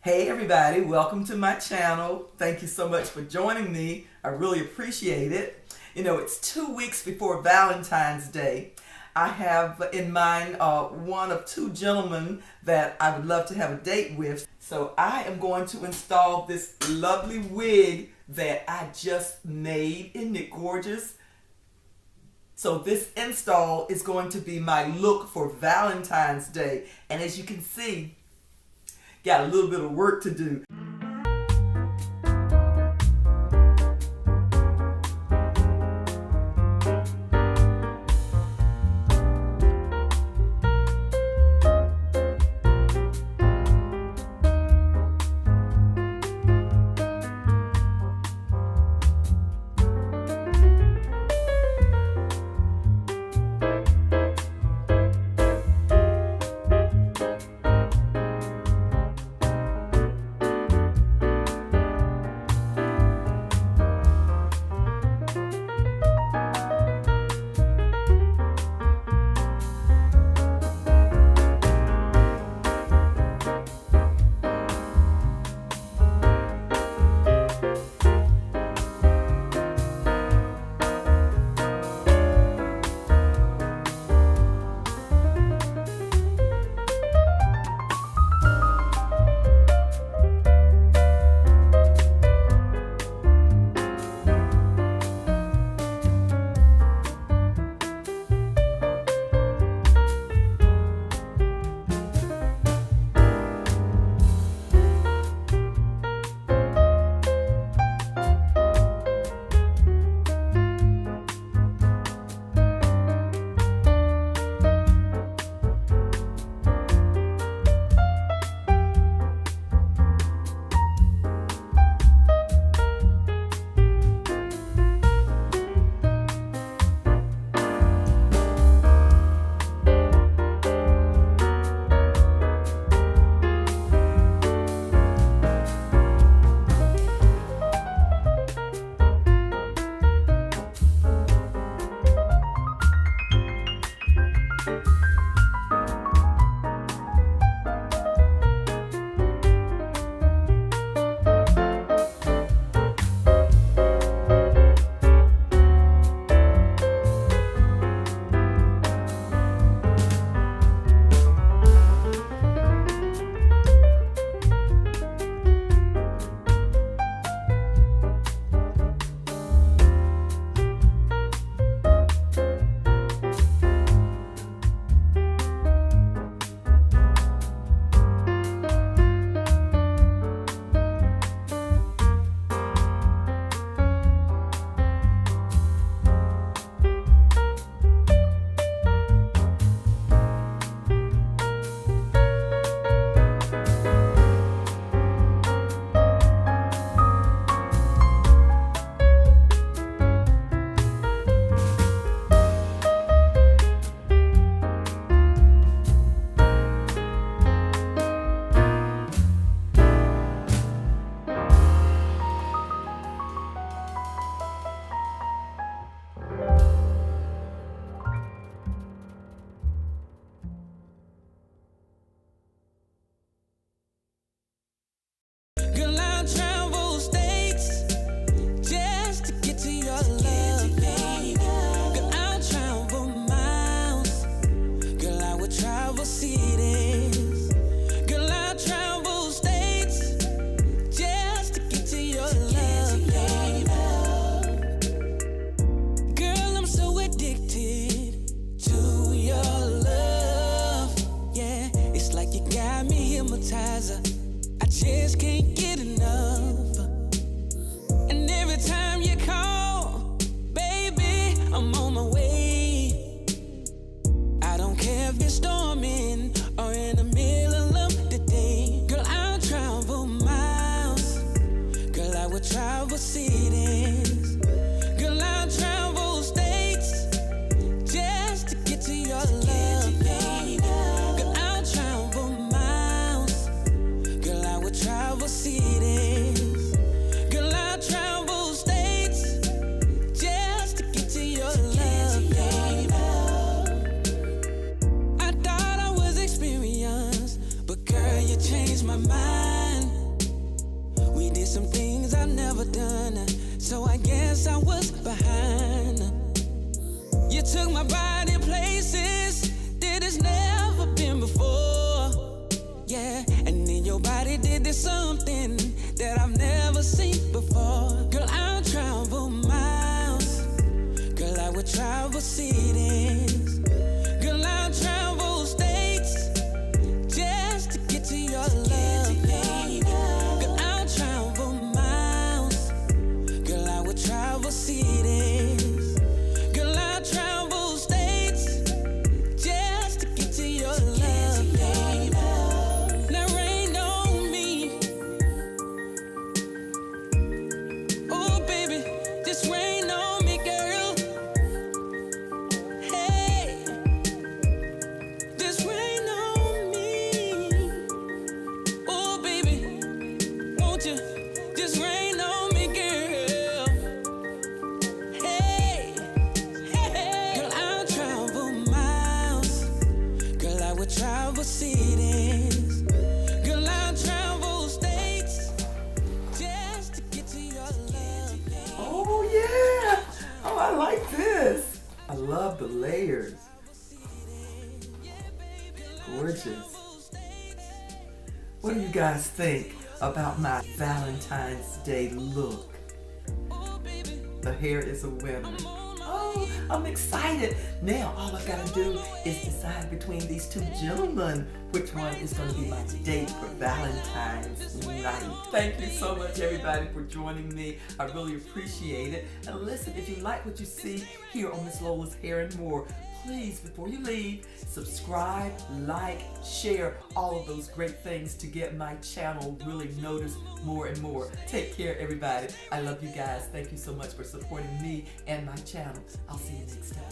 Hey everybody, welcome to my channel. Thank you so much for joining me. I really appreciate it. You know, it's 2 weeks before Valentine's Day. I have in mind one of two gentlemen that I would love to have a date with. So I am going to install this lovely wig that I just made. Isn't it gorgeous? So this install is going to be my look for Valentine's Day. And as you can see, got a little bit of work to do. I just can't get enough. And every time you call, baby, I'm on my way. I don't care if it's storming or in the middle of the day. Girl, I'll travel miles. Girl, I would travel cities. Girl, I'll travel states just to get to your love, baby. Girl, I'll travel miles. Girl, I would travel cities. Girl, I'll travel states just to get to your love, baby. I thought I was experienced, but girl, you changed my mind. never done. So I guess I was behind. You took my body places that it's never been before. Yeah, and then your body did this something that I've never seen before. Girl, I'll travel miles. Girl, I would travel cities. Girl, I'll travel states just to get to your love, baby. Girl, I'll travel miles. Girl, I would travel cities. Girl, I'll travel states just to get to your love, baby. Now rain on me. Oh, baby, just rain on me, girl. Hey, just rain on me. Oh, baby, won't you just rain on me, girl? Hey, hey, girl, I'll travel miles. Girl, I would travel cities. Girl, I'll travel states just to get to your love, baby. Oh yeah! Oh, I like this. I love the layers. Gorgeous. What do you guys think about my Valentine's Day look? The hair is a winner. Oh, I'm excited. Now all I gotta do is decide between these two gentlemen which one is gonna be my date for Valentine's night. Thank you so much, everybody, for joining me. I really appreciate it. And listen, if you like what you see here on Miss Lola's Hair and More, please, before you leave, subscribe, like, share, all of those great things to get my channel really noticed more and more. Take care, everybody. I love you guys. Thank you so much for supporting me and my channel. I'll see you next time.